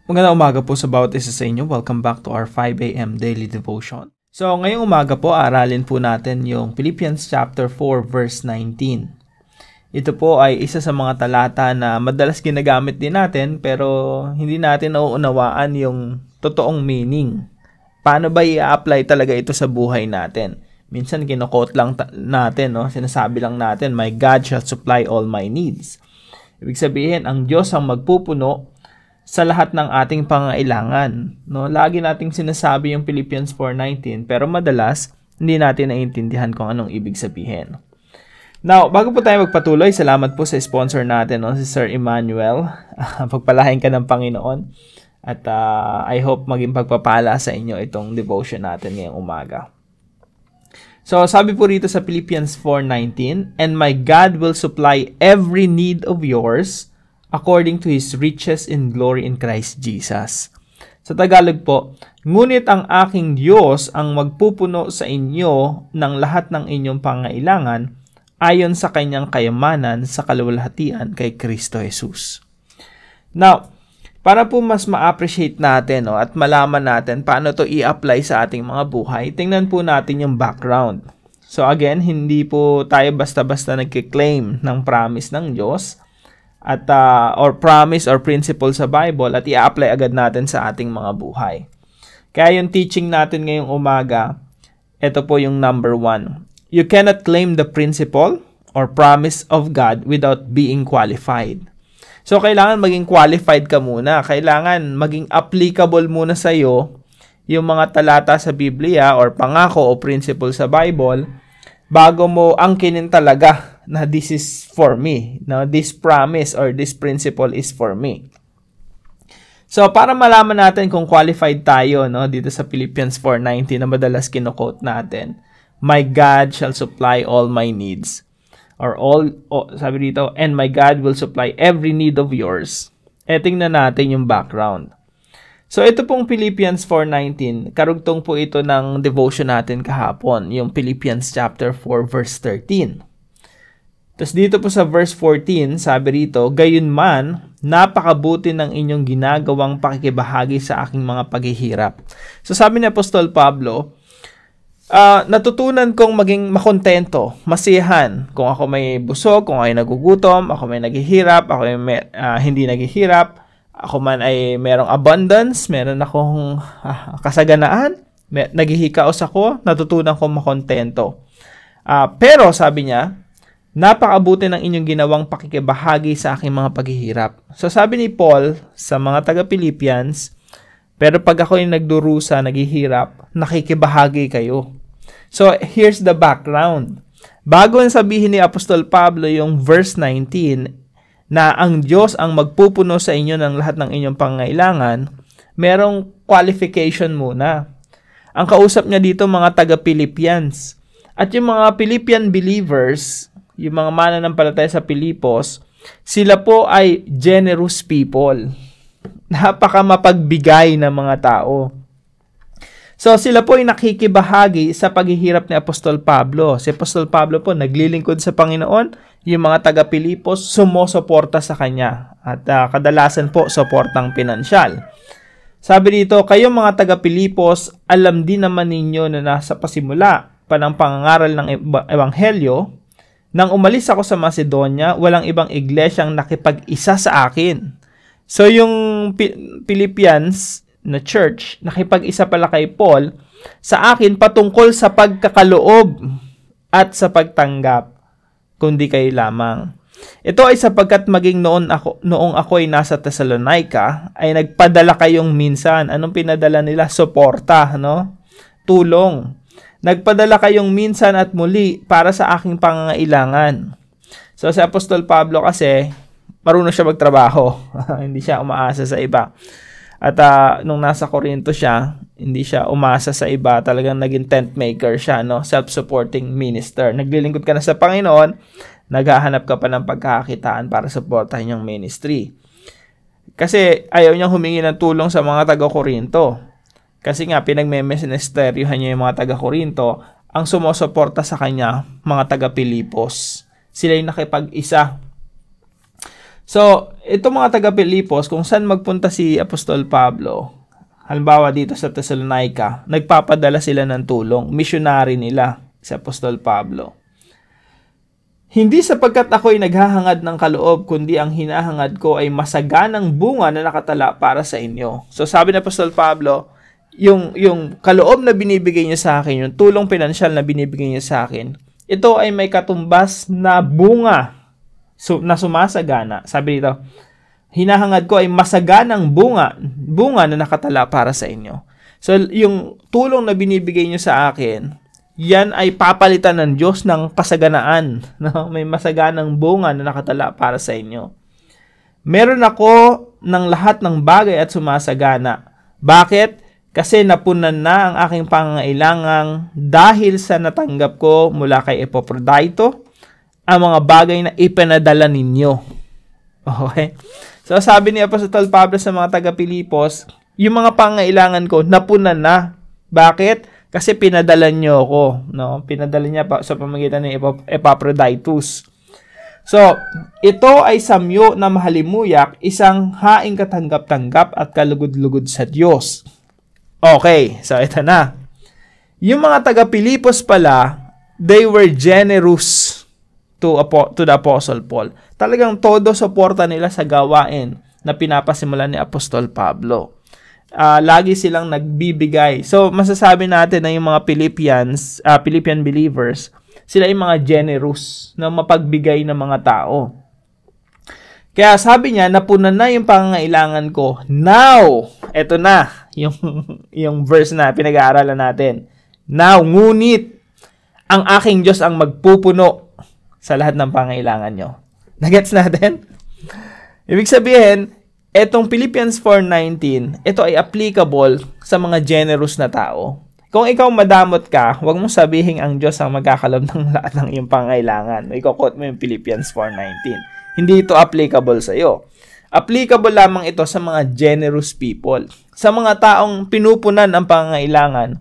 Magandang umaga po sa bawat isa sa inyo. Welcome back to our 5 a.m. daily devotion. So, ngayong umaga po, aralin po natin yung Philippians chapter 4 verse 19. Ito po ay isa sa mga talata na madalas ginagamit din natin pero hindi natin nauunawaan yung totoong meaning. Paano ba i-apply talaga ito sa buhay natin? Minsan kinokot lang natin, no? Sinasabi lang natin, "My God shall supply all my needs." Ibig sabihin, ang Diyos ang magpupuno sa lahat ng ating pangailangan, no? Lagi nating sinasabi yung Philippians 4:19, pero madalas hindi natin naiintindihan kung anong ibig sabihin. Now, bago po tayo magpatuloy, salamat po sa sponsor natin, no? Si Sir Emmanuel. Pagpalain ka ng Panginoon. At I hope maging pagpapala sa inyo itong devotion natin ngayong umaga. So, sabi po rito sa Philippians 4:19, "And my God will supply every need of yours according to His riches in glory in Christ Jesus." Sa Tagalog po, "Ngunit ang aking Diyos ang magpupuno sa inyo ng lahat ng inyong pangailangan ayon sa kanyang kayamanan sa kaluwalhatian kay Kristo Jesus." Now, para po mas ma-appreciate natin at malaman natin paano to i-apply sa ating mga buhay, tingnan po natin yung background. So again, hindi po tayo basta-basta nagkiklaim ng promise ng Diyos at or promise or principle sa Bible at i-apply agad natin sa ating mga buhay. Kaya yung teaching natin ngayong umaga, ito po yung number 1. You cannot claim the principle or promise of God without being qualified. So, kailangan maging qualified ka muna. Kailangan maging applicable muna sa iyo yung mga talata sa Biblia or pangako o principle sa Bible bago mo angkinin talaga na this is for me. Now, this promise or this principle is for me. So, para malaman natin kung qualified tayo, no, dito sa Philippians 4:19 na madalas kino-quote natin, "My God shall supply all my needs." Or sabi dito, "And my God will supply every need of yours." Tingnan natin yung background. So, ito pong Philippians 4:19, karugtong po ito ng devotion natin kahapon, yung Philippians chapter 4 verse 13. Tapos dito po sa verse 14, sabi rito, "Gayunman, napakabuti ng inyong ginagawang pakikibahagi sa aking mga paghihirap." So sabi ni Apostol Pablo, natutunan kong maging makontento, masiyahan. Kung ako may busog, kung ako ay nagugutom, ako may naghihirap, ako may hindi naghihirap, ako man ay merong abundance, meron akong kasaganaan, naghihikaos ako, natutunan kong makontento. Pero sabi niya, napakabuti ng inyong ginawang pakikibahagi sa aking mga paghihirap. So sabi ni Paul sa mga taga-Philippians, pero pag ako yung nagdurusa, naghihirap, nakikibahagi kayo. So here's the background. Bago sabihin ni Apostol Pablo yung verse 19 na ang Diyos ang magpupuno sa inyo ng lahat ng inyong pangailangan, merong qualification muna. Ang kausap niya dito mga taga-Philippians. At yung mga Philippian believers, yung mga mananampalataya sa Pilipos, sila po ay generous people. Napaka mapagbigay ng mga tao. So sila po ay nakikibahagi sa paghihirap ni Apostol Pablo. Si Apostol Pablo po naglilingkod sa Panginoon, yung mga taga-Pilipos sumusuporta sa kanya. At kadalasan po suportang pinansyal. Sabi dito, "Kayong mga taga-Pilipos, alam din naman ninyo na nasa pasimula pa ng pangangaral ng Ebanghelyo. Nang umalis ako sa Macedonia, walang ibang iglesyang nakipag-isa sa akin." So, yung Philippians na church, nakipag-isa pala kay Paul sa akin patungkol sa pagkakaloob at sa pagtanggap, kundi kayo lamang. Ito ay sapagkat maging noong ako ay nasa Thessalonica, ay nagpadala kayong minsan. Anong pinadala nila? Suporta, no? Tulong. Nagpadala kayong minsan at muli para sa aking pangangailangan. So, si Apostol Pablo kasi, marunong siya magtrabaho. Hindi siya umaasa sa iba. At nung nasa Corinto siya, hindi siya umasa sa iba. Talagang naging tent maker siya, no? Self-supporting minister. Naglilingkod ka na sa Panginoon, naghahanap ka pa ng pagkakakitaan para supportahan yung ministry. Kasi ayaw niyang humingi ng tulong sa mga taga-Corinto. Kasi nga, pinagme-ministeryohan niya yung mga taga-Corinto, ang sumusuporta sa kanya, mga taga-Pilipos. Sila yung nakipag-isa. So, ito mga taga-Pilipos, kung saan magpunta si Apostol Pablo, halimbawa dito sa Thessalonica, nagpapadala sila ng tulong, missionary nila si Apostol Pablo. Hindi sapagkat ako'y naghahangad ng kaloob, kundi ang hinahangad ko ay masaganang bunga na nakatala para sa inyo. So sabi ni Apostol Pablo, yung kaloob na binibigay niya sa akin, yung tulong pinansyal na binibigay niya sa akin, ito ay may katumbas na bunga na sumasagana. Sabi dito, hinahangad ko ay masaganang bunga na nakatala para sa inyo. So yung tulong na binibigay niyo sa akin, yan ay papalitan ng Diyos ng kasaganaan. No? May masaganang bunga na nakatala para sa inyo. Meron ako ng lahat ng bagay at sumasagana. Bakit? Kasi napunan na ang aking pangangailangan dahil sa natanggap ko mula kay Epaprodito ang mga bagay na ipinadala ninyo. Okay? So sabi ni Apostol Pablo sa mga taga-Pilipos, yung mga pangangailangan ko napunan na. Bakit? Kasi pinadala niyo ako, no? Pinadala niya pa sa pamamagitan ng Epaphroditus. So, ito ay samyo na mahalimuyak, isang haing katanggap-tanggap at kalugod-lugod sa Diyos. Okay, so ito na. Yung mga taga-Pilipos pala, they were generous to the Apostle Paul. Talagang todo suporta nila sa gawain na pinapasimulan ni Apostol Pablo. Lagi silang nagbibigay. So, masasabi natin na yung mga Philippian believers, sila yung mga generous na mapagbigay ng mga tao. Kaya sabi niya, napunan na yung pangangailangan ko. Now, eto na, yung verse na pinag-aaralan natin. Now, ngunit, ang aking Diyos ang magpupuno sa lahat ng pangangailangan nyo. Nagets natin? Ibig sabihin, etong Philippians 4:19, ito ay applicable sa mga generous na tao. Kung ikaw madamot ka, huwag mong sabihin ang Diyos ang magkakalob ng lahat ng iyong pangailangan. Iko-quote mo yung Philippians 4:19. Hindi ito applicable sa iyo. Applicable lamang ito sa mga generous people. Sa mga taong pinupunan ang pangailangan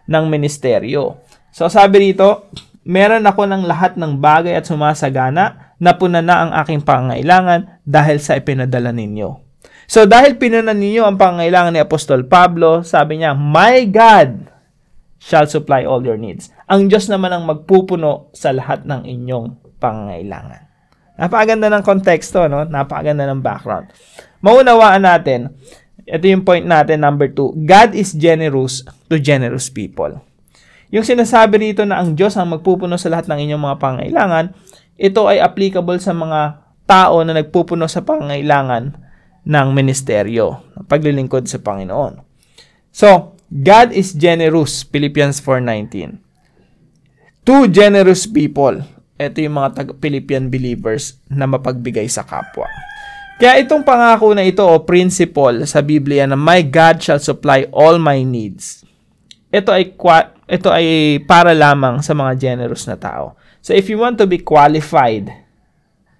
ng ministeryo. So sabi dito, meron ako ng lahat ng bagay at sumasagana, napunan na ang aking pangailangan dahil sa ipinadala ninyo. So, dahil pinunan ninyo ang pangangailangan ni Apostol Pablo, sabi niya, my God shall supply all your needs. Ang Diyos naman ang magpupuno sa lahat ng inyong pangangailangan. Napakaganda ng konteksto, no? Napakaganda ng background. Maunawaan natin, ito yung point natin, number 2, God is generous to generous people. Yung sinasabi rito na ang Diyos ang magpupuno sa lahat ng inyong mga pangangailangan, ito ay applicable sa mga tao na nagpupuno sa pangangailangan ng ministeryo, ng paglilingkod sa Panginoon. So, God is generous, Philippians 4:19. To generous people, ito yung mga Philippian believers na mapagbigay sa kapwa. Kaya itong pangako na ito o principle sa Biblia na my God shall supply all my needs, ito ay para lamang sa mga generous na tao. So, if you want to be qualified,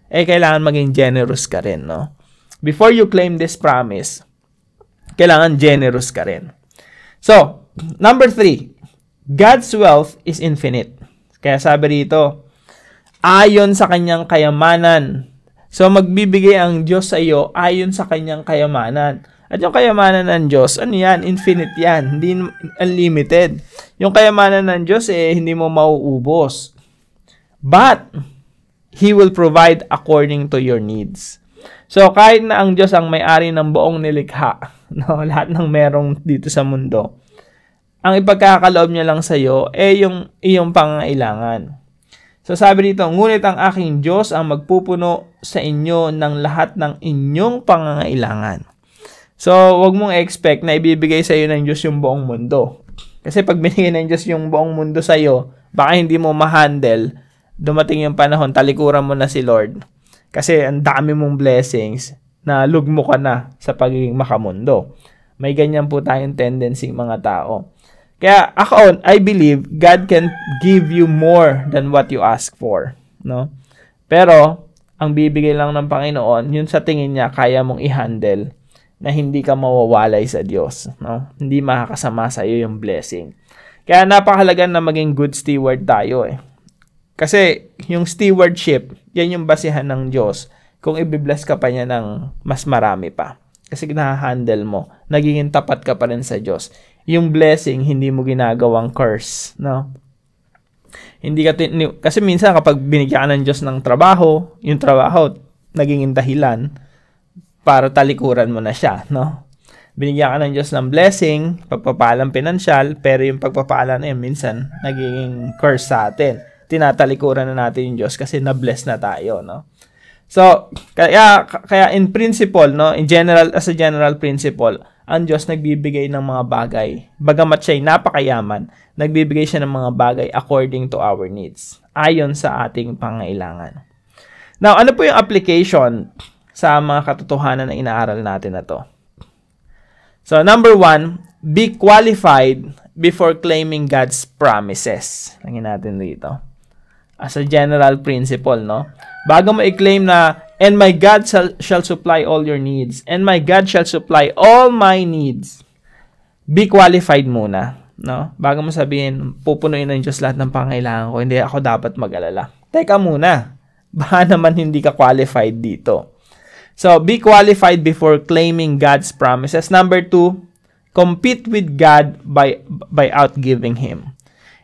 kailangan maging generous ka rin, no? Before you claim this promise, kailangan generous ka rin. So, number 3, God's wealth is infinite. Kaya sabi rito, ayon sa kanyang kayamanan. So, magbibigay ang Diyos sa iyo ayon sa kanyang kayamanan. At yung kayamanan ng Diyos, ano yan? Infinite yan. Hindi unlimited. Yung kayamanan ng Diyos, hindi mo mauubos. But, He will provide according to your needs. So, kahit na ang Diyos ang may-ari ng buong nilikha, no, lahat ng merong dito sa mundo, ang ipagkakaloob niya lang sa iyo yung iyong pangangailangan. So, sabi dito, ngunit ang aking Diyos ang magpupuno sa inyo ng lahat ng inyong pangangailangan. So, wag mong expect na ibibigay sa iyo ng Diyos yung buong mundo. Kasi pag binigay ng Diyos yung buong mundo sa iyo, baka hindi mo ma-handle, dumating yung panahon, talikuran mo na si Lord. Kasi ang dami mong blessings na lugmo ka na sa pagiging makamundo. May ganyan po tayong tendency mga tao. Kaya ako, I believe God can give you more than what you ask for, no? Pero ang bibigay lang ng Panginoon, yun sa tingin niya kaya mong i-handle na hindi ka mawawalay sa Diyos, no? Hindi makakasama sa iyo yung blessing. Kaya napakahalaga na maging good steward tayo, Kasi yung stewardship, yan yung basihan ng Diyos. kung i-bless ka pa niya ng mas marami pa. Kasi na-handle mo. Nagiging tapat ka pa rin sa Diyos. Yung blessing, hindi mo ginagawang curse, no? Hindi ka kasi minsan kapag binigyan ka ng Diyos ng trabaho, yung trabaho naging dahilan para talikuran mo na siya, no? Binigyan ka ng Diyos ng blessing, pagpapalang pinansyal, pero yung pagpapala na yun, minsan, naging curse sa atin. Tinatalikuran na natin yung Diyos kasi na-bless na tayo, no? So, kaya in principle, no, in general, as a general principle, ang Diyos nagbibigay ng mga bagay. Bagamat siya'y napakayaman, nagbibigay siya ng mga bagay according to our needs, ayon sa ating pangailangan. Now, ano po yung application sa mga katotohanan na inaaral natin na to? So, number 1, be qualified before claiming God's promises. Lagyan natin dito. As a general principle, no? Bago mo i-claim na, and my God shall supply all your needs, and my God shall supply all my needs, be qualified muna, no? Bago mo sabihin, pupunuin ng Diyos lahat ng pangailangan ko, hindi ako dapat mag-alala. Teka muna, baka naman hindi ka qualified dito. So, be qualified before claiming God's promises. Number 2, compete with God by outgiving Him.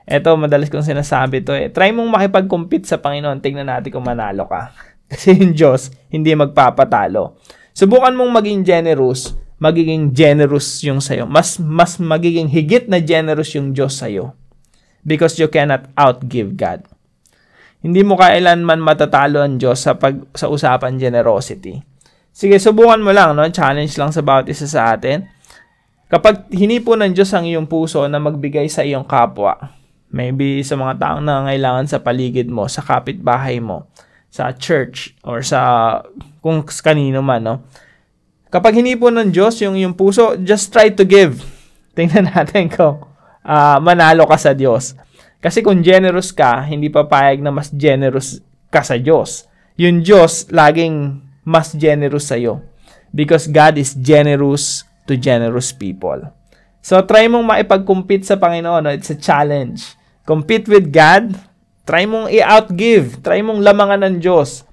Ito, madalas kong sinasabi to eh. Try mong makipag-compete sa Panginoon. Tingnan natin kung manalo ka. Kasi yung Diyos, hindi magpapatalo. Subukan mong maging generous, magiging generous yung sayo. Mas magiging higit na generous yung Diyos sayo. Because you cannot outgive God. Hindi mo kailanman matatalo ang Diyos sa usapan generosity. Sige, subukan mo lang, no? Challenge lang sa bawat isa sa atin. Kapag hinipo ng Diyos ang iyong puso na magbigay sa iyong kapwa, maybe sa mga taong nangangailangan sa paligid mo, sa kapitbahay mo, sa church, or sa kung kanino man, no? Kapag hinipo ng Diyos yung iyong puso, just try to give. Tingnan natin kung manalo ka sa Diyos. Kasi kung generous ka, hindi papayag na mas generous ka sa Diyos. Yung Diyos, laging mas generous sa'yo. Because God is generous to generous people. So, try mong maipag-compete sa Panginoon. No? It's a challenge. Compete with God. Try mong i-outgive. Try mong lamangan ng Diyos.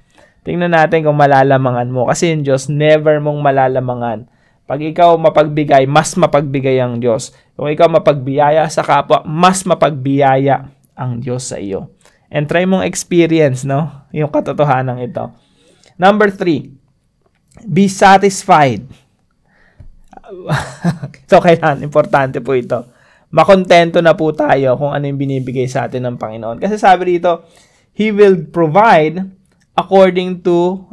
Tingnan natin kung malalamangan mo. Kasi yung Diyos, never mong malalamangan. Pag ikaw mapagbigay, mas mapagbigay ang Diyos. Kung ikaw mapagbiyaya sa kapwa, mas mapagbiyaya ang Diyos sa iyo. And try mong experience, no? Yung katotohanan ito. Number 3, be satisfied. So, kailangan, importante po ito. Makontento na po tayo kung ano yung binibigay sa atin ng Panginoon. Kasi sabi dito, He will provide according to,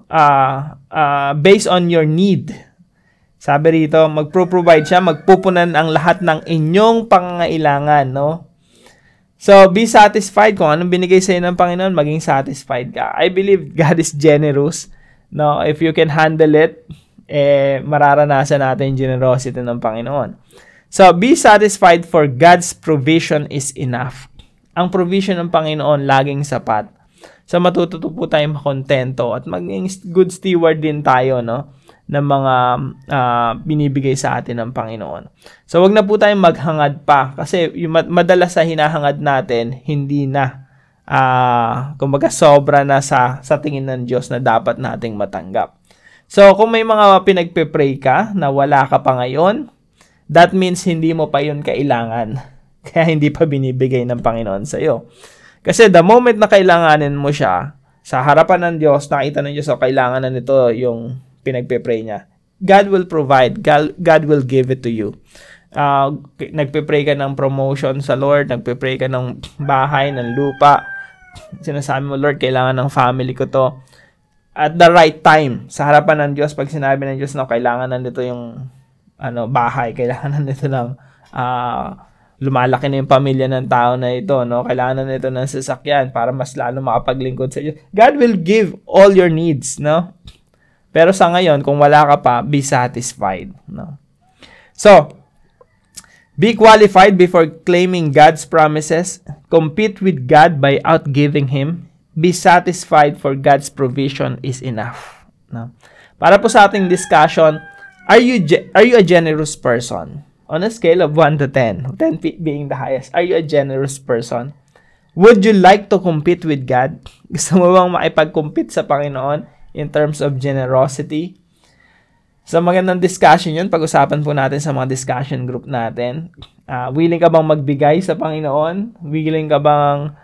based on your need. Sabi rito, magpro-provide siya, magpupunan ang lahat ng inyong pangangailangan, no? So, be satisfied kung anong binigay sa iyo ng Panginoon, maging satisfied ka. I believe God is generous. No, if you can handle it, mararanasan natin yung generosity ng Panginoon. So, be satisfied for God's provision is enough. Ang provision ng Panginoon laging sapat. So, matututo po tayong makontento at maging good steward din tayo, no, ng mga binibigay sa atin ng Panginoon. So, wag na po tayong maghangad pa kasi yung madalas sa hinahangad natin, hindi na kumbaga sobra na sa tingin ng Diyos na dapat nating matanggap. So, kung may mga pinagpe-pray ka na wala ka pa ngayon, that means hindi mo pa yun kailangan. Kaya hindi pa binibigay ng Panginoon sa iyo. Kasi the moment na kailanganin mo siya, sa harapan ng Diyos, nakita ng Diyos, kailangan na nito yung pinagpe-pray niya. God will provide. God will give it to you. Nagpe-pray ka ng promotion sa Lord, nagpe-pray ka ng bahay, ng lupa, sinasabi mo, Lord, kailangan ng family ko to. At the right time, sa harapan ng Diyos, pag sinabi ng Diyos na kailangan na nito yung bahay, kailangan na nito ng lumalaki na yung pamilya ng tao na ito, no? Kailangan na nito ng sasakyan para mas lalo makapaglingkod sa Diyos. God will give all your needs, no? Pero sa ngayon, kung wala ka pa, be satisfied, no? So, be qualified before claiming God's promises. Compete with God by outgiving Him. Be satisfied for God's provision is enough. No? Para po sa ating discussion, are you a generous person? On a scale of 1 to 10, 10 being the highest, are you a generous person? Would you like to compete with God? Gusto mo bang makipag-compete sa Panginoon in terms of generosity. So magandang discussion yun. Pag-usapan po natin sa mga discussion group natin. Willing ka bang magbigay sa Panginoon? Willing ka bang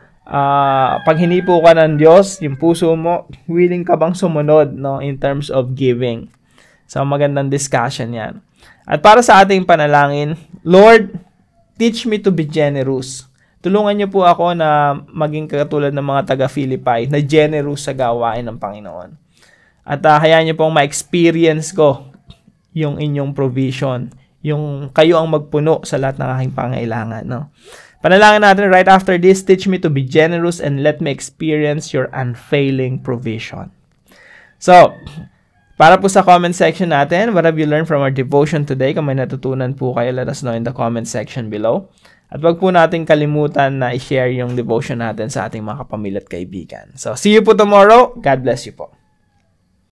pag hinipo ka ng Diyos, yung puso mo, willing ka bang sumunod, no, in terms of giving? So magandang discussion yan. At para sa ating panalangin, Lord, teach me to be generous. Tulungan niyo po ako na maging katulad ng mga taga-Philippi na generous sa gawain ng Panginoon. At hayaan niyo pong ma-experience ko yung inyong provision, yung kayo ang magpuno sa lahat ng aking pangailangan, no? Panalangin natin right after this, teach me to be generous and let me experience your unfailing provision. So, para po sa comment section natin, what have you learned from our devotion today? Kung may natutunan po kayo, let us know in the comment section below. At wag po natin kalimutan na i-share yung devotion natin sa ating mga kapamilya at kaibigan. So, see you po tomorrow. God bless you po.